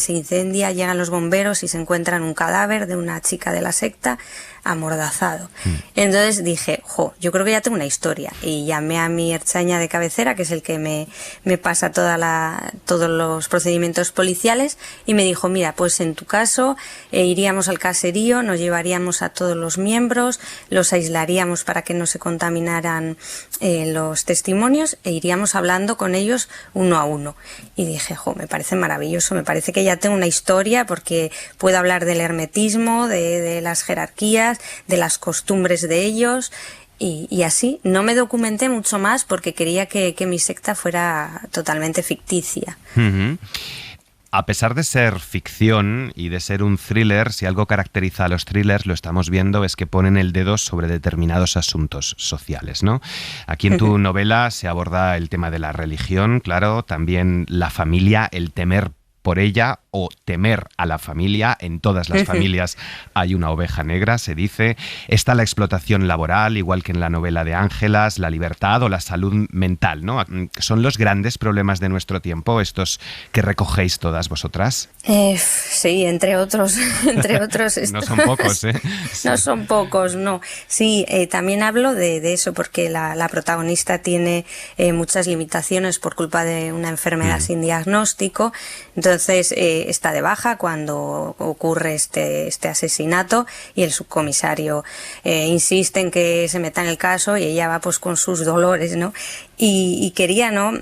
incendia, llegan los bomberos y se encuentran un cadáver de una chica de la secta amordazado? Entonces dije, yo creo que ya tengo una historia, y llamé a mi ertzaina de cabecera, que es el que me pasa todos los procedimientos policiales, y me dijo, mira, pues en tu caso iríamos al caserío, nos llevaríamos a todos los miembros, los aislaríamos para que no se contaminaran los testimonios e iríamos hablando con ellos uno a uno. Y dije, me parece maravilloso, me parece que ya tengo una historia, porque puedo hablar del hermetismo, de las jerarquías, de las costumbres de ellos, y así. No me documenté mucho más porque quería que mi secta fuera totalmente ficticia. A pesar de ser ficción y de ser un thriller, si algo caracteriza a los thrillers, lo estamos viendo, es que ponen el dedo sobre determinados asuntos sociales, ¿no? Aquí en tu novela se aborda el tema de la religión, claro, también la familia, el temer por ella o temer a la familia. En todas las familias hay una oveja negra, se dice. Está la explotación laboral, igual que en la novela de Ángelas, la libertad o la salud mental, ¿no? Son los grandes problemas de nuestro tiempo, estos que recogéis todas vosotras. Sí, entre otros. No son pocos, ¿eh? No son pocos, no. Sí, también hablo de eso porque la protagonista tiene muchas limitaciones por culpa de una enfermedad sin diagnóstico. Entonces está de baja cuando ocurre este asesinato y el subcomisario insiste en que se meta en el caso y ella va pues con sus dolores, ¿no? Y quería, ¿no?,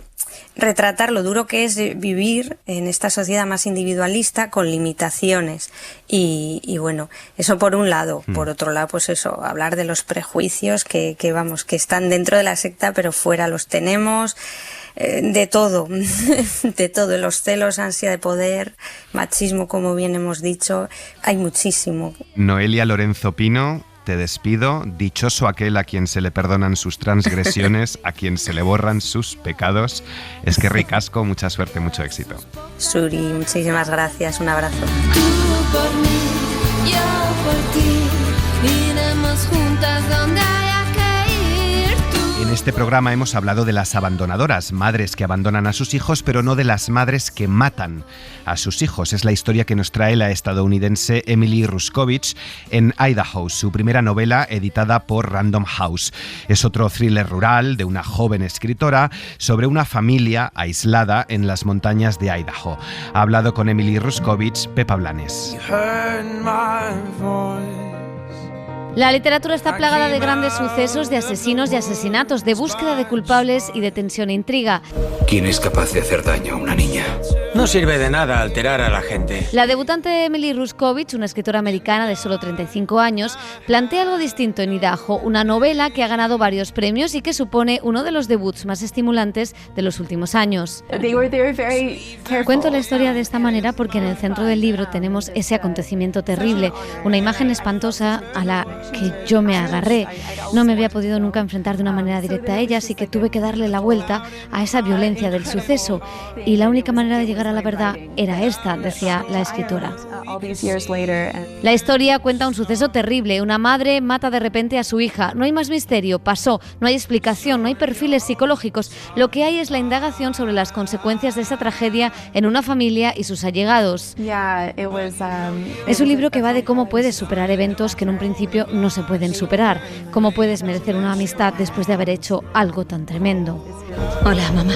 retratar lo duro que es vivir en esta sociedad más individualista con limitaciones y bueno, eso por un lado. Por otro lado, pues eso, hablar de los prejuicios que están dentro de la secta pero fuera los tenemos, de todo, los celos, ansia de poder, machismo, como bien hemos dicho, hay muchísimo. Noelia Lorenzo Pino, te despido. Dichoso aquel a quien se le perdonan sus transgresiones, a quien se le borran sus pecados. Es que ricasco, mucha suerte, mucho éxito. Suri, muchísimas gracias, un abrazo. Tú por mí, yo por ti, iremos juntas donde haya que ir. En este programa hemos hablado de las abandonadoras, madres que abandonan a sus hijos, pero no de las madres que matan a sus hijos. Es la historia que nos trae la estadounidense Emily Ruskovich en Idaho, su primera novela editada por Random House. Es otro thriller rural de una joven escritora sobre una familia aislada en las montañas de Idaho. Ha hablado con Emily Ruskovich Pepa Blanes. La literatura está plagada de grandes sucesos, de asesinos y asesinatos, de búsqueda de culpables y de tensión e intriga. ¿Quién es capaz de hacer daño a una niña? No sirve de nada alterar a la gente. La debutante Emily Ruskovich, una escritora americana de solo 35 años, plantea algo distinto en Idaho, una novela que ha ganado varios premios y que supone uno de los debuts más estimulantes de los últimos años. Cuento la historia de esta manera porque en el centro del libro tenemos ese acontecimiento terrible, una imagen espantosa a la que yo me agarré. No me había podido nunca enfrentar de una manera directa a ella, así que tuve que darle la vuelta a esa violencia del suceso. Y la única manera de llegar a la verdad era esta, decía la escritora. La historia cuenta un suceso terrible. Una madre mata de repente a su hija. No hay más misterio, pasó. No hay explicación, no hay perfiles psicológicos. Lo que hay es la indagación sobre las consecuencias de esa tragedia en una familia y sus allegados. Es un libro que va de cómo puedes superar eventos que en un principio no se pueden superar. Cómo puedes merecer una amistad después de haber hecho algo tan tremendo. Hola, mamá.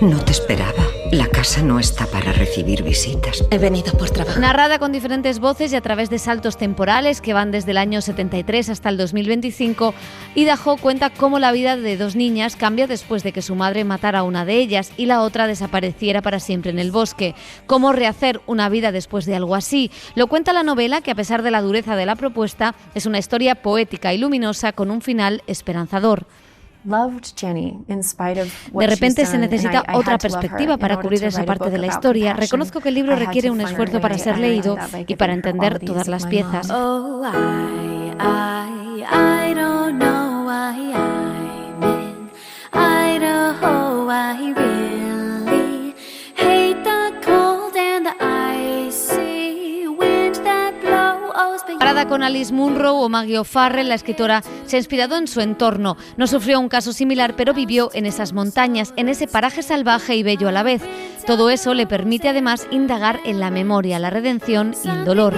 No te esperaba. La casa no está para recibir visitas. He venido por trabajo. Narrada con diferentes voces y a través de saltos temporales que van desde el año 73 hasta el 2025, Idaho cuenta cómo la vida de dos niñas cambia después de que su madre matara a una de ellas y la otra desapareciera para siempre en el bosque. Cómo rehacer una vida después de algo así. Lo cuenta la novela, que a pesar de la dureza de la propuesta, es una historia poética y luminosa con un final esperanzador. De repente se necesita otra perspectiva para cubrir esa parte de la historia. Reconozco que el libro requiere un esfuerzo para ser leído y para entender todas las piezas. I don't know why I'm in Idaho. I really hate the cold and the icy wind that blows. Comparada con Alice Munro o Maggie O'Farrell, la escritora se ha inspirado en su entorno. No sufrió un caso similar, pero vivió en esas montañas, en ese paraje salvaje y bello a la vez. Todo eso le permite además indagar en la memoria, la redención y el dolor.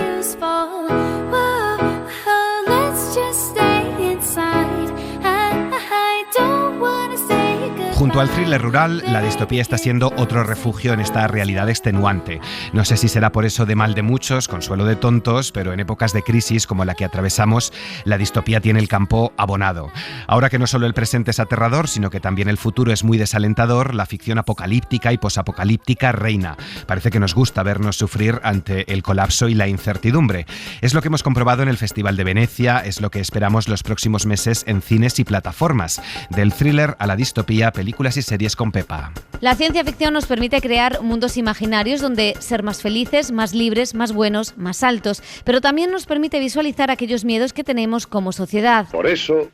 Junto al thriller rural, la distopía está siendo otro refugio en esta realidad extenuante. No sé si será por eso de mal de muchos, consuelo de tontos, pero en épocas de crisis como la que atravesamos, la distopía tiene el campo abonado. Ahora que no solo el presente es aterrador, sino que también el futuro es muy desalentador, la ficción apocalíptica y posapocalíptica reina. Parece que nos gusta vernos sufrir ante el colapso y la incertidumbre. Es lo que hemos comprobado en el Festival de Venecia, es lo que esperamos los próximos meses en cines y plataformas. Del thriller a la distopía, películas y series con Pepa. La ciencia ficción nos permite crear mundos imaginarios donde ser más felices, más libres, más buenos, más altos, pero también nos permite visualizar aquellos miedos que tenemos como sociedad. Por eso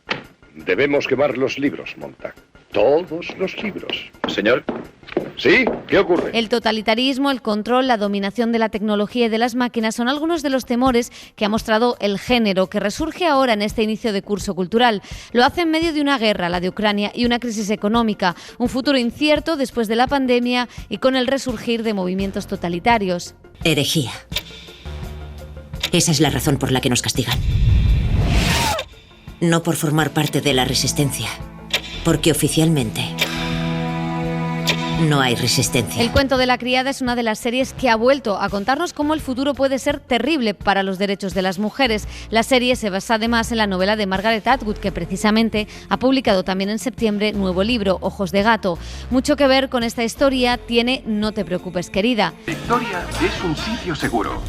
debemos quemar los libros, Montag. Todos los libros. Señor. ¿Sí? ¿Qué ocurre? El totalitarismo, el control, la dominación de la tecnología y de las máquinas son algunos de los temores que ha mostrado el género, que resurge ahora en este inicio de curso cultural. Lo hace en medio de una guerra, la de Ucrania, y una crisis económica, un futuro incierto después de la pandemia y con el resurgir de movimientos totalitarios. Herejía. Esa es la razón por la que nos castigan. No por formar parte de la resistencia, porque oficialmente no hay resistencia. El cuento de la criada es una de las series que ha vuelto a contarnos cómo el futuro puede ser terrible para los derechos de las mujeres. La serie se basa además en la novela de Margaret Atwood, que precisamente ha publicado también en septiembre nuevo libro, Ojos de gato. Mucho que ver con esta historia tiene No te preocupes, querida. Victoria es un sitio seguro.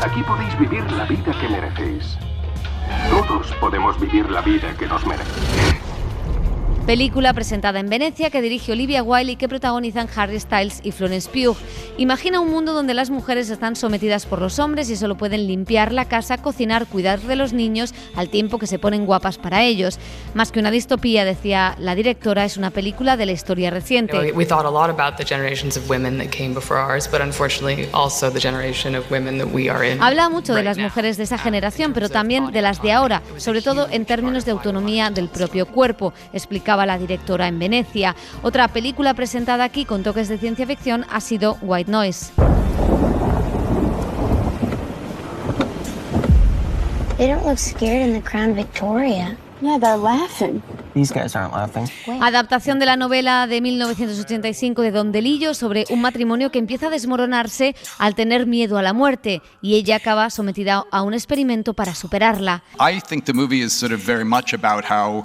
Aquí podéis vivir la vida que merecéis. Todos podemos vivir la vida que nos merecemos. Película presentada en Venecia que dirige Olivia Wilde y que protagonizan Harry Styles y Florence Pugh. Imagina un mundo donde las mujeres están sometidas por los hombres y solo pueden limpiar la casa, cocinar, cuidar de los niños al tiempo que se ponen guapas para ellos. Más que una distopía, decía la directora, es una película de la historia reciente. We thought a lot about the generations of women that came before ours, but unfortunately also the generation of women that we are in. Habla mucho de las mujeres de esa generación, pero también de las de ahora, sobre todo en términos de autonomía del propio cuerpo, explicaba la directora en Venecia. Otra película presentada aquí con toques de ciencia ficción ha sido White Noise. They don't look scared in the Crown Victoria. Yeah, they're laughing. These guys aren't laughing. Adaptación de la novela de 1985 de Don DeLillo sobre un matrimonio que empieza a desmoronarse al tener miedo a la muerte y ella acaba sometida a un experimento para superarla. I think the movie is sort of very much about how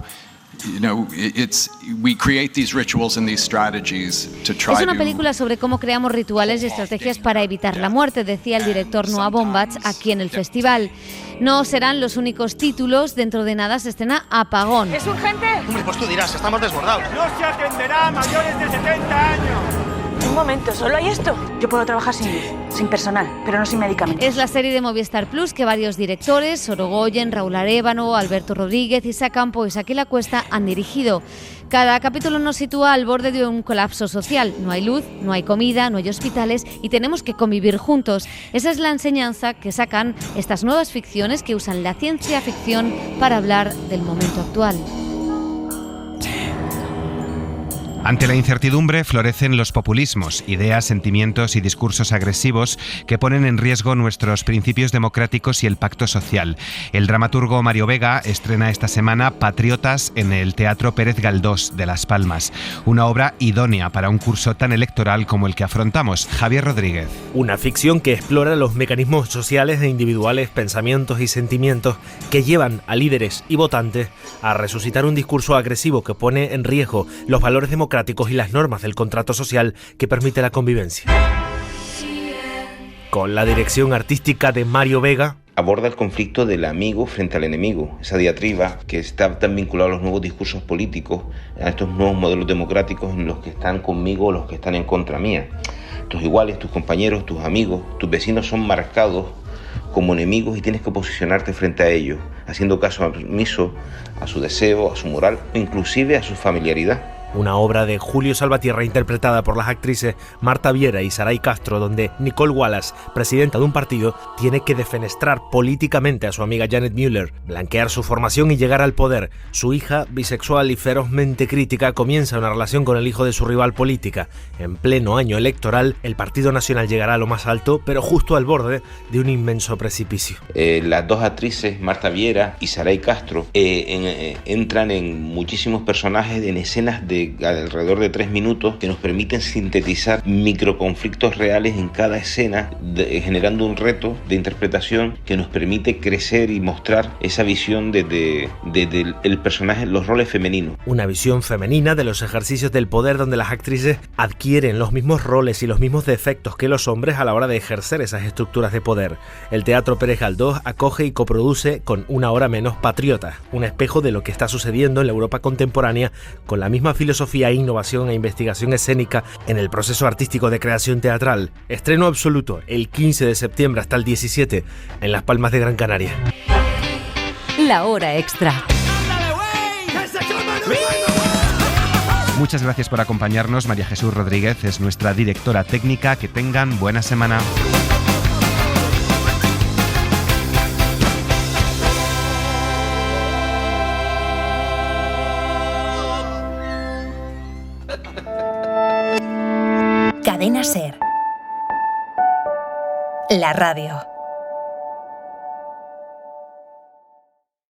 we create these rituals and these strategies to try. Es una película sobre cómo creamos rituales y estrategias para evitar la muerte, decía el director Noah Baumbach aquí en el festival. No serán los únicos títulos, dentro de nada se estrena Apagón. ¿Es urgente? Hombre, pues tú dirás, estamos desbordados. No se atenderá a mayores de 70 años. Un momento, ¿solo hay esto? Yo puedo trabajar sin luz, sin personal, pero no sin medicamentos. Es la serie de Movistar Plus que varios directores, Sorogoyen, Raúl Arévalo, Alberto Rodríguez, Isa Campo y Isaki La Cuesta han dirigido. Cada capítulo nos sitúa al borde de un colapso social. No hay luz, no hay comida, no hay hospitales y tenemos que convivir juntos. Esa es la enseñanza que sacan estas nuevas ficciones que usan la ciencia ficción para hablar del momento actual. Ante la incertidumbre florecen los populismos, ideas, sentimientos y discursos agresivos que ponen en riesgo nuestros principios democráticos y el pacto social. El dramaturgo Mario Vega estrena esta semana Patriotas en el Teatro Pérez Galdós de Las Palmas, una obra idónea para un curso tan electoral como el que afrontamos. Javier Rodríguez. Una ficción que explora los mecanismos sociales e individuales, pensamientos y sentimientos que llevan a líderes y votantes a resucitar un discurso agresivo que pone en riesgo los valores democráticos y las normas del contrato social que permite la convivencia. Con la dirección artística de Mario Vega, aborda el conflicto del amigo frente al enemigo, esa diatriba que está tan vinculada a los nuevos discursos políticos, a estos nuevos modelos democráticos en los que están conmigo o los que están en contra mía. Tus iguales, tus compañeros, tus amigos, tus vecinos son marcados como enemigos y tienes que posicionarte frente a ellos, haciendo caso omiso a su deseo, a su moral o inclusive a su familiaridad. Una obra de Julio Salvatierra interpretada por las actrices Marta Viera y Saray Castro, donde Nicole Wallace, presidenta de un partido, tiene que defenestrar políticamente a su amiga Janet Müller, blanquear su formación y llegar al poder. Su hija, bisexual y ferozmente crítica, comienza una relación con el hijo de su rival política. En pleno año electoral, el Partido Nacional llegará a lo más alto, pero justo al borde de un inmenso precipicio. Las dos actrices, Marta Viera y Saray Castro, entran en muchísimos personajes en escenas de alrededor de 3 minutos que nos permiten sintetizar microconflictos reales en cada escena, generando un reto de interpretación que nos permite crecer y mostrar esa visión del personaje, los roles femeninos. Una visión femenina de los ejercicios del poder donde las actrices adquieren los mismos roles y los mismos defectos que los hombres a la hora de ejercer esas estructuras de poder. El Teatro Pérez Galdós acoge y coproduce con Una hora menos Patriotas, un espejo de lo que está sucediendo en la Europa contemporánea con la misma filosofía, innovación e investigación escénica en el proceso artístico de creación teatral. Estreno absoluto el 15 de septiembre hasta el 17 en Las Palmas de Gran Canaria. La hora extra. Muchas gracias por acompañarnos. María Jesús Rodríguez es nuestra directora técnica. Que tengan buena semana. Cadena SER. La radio.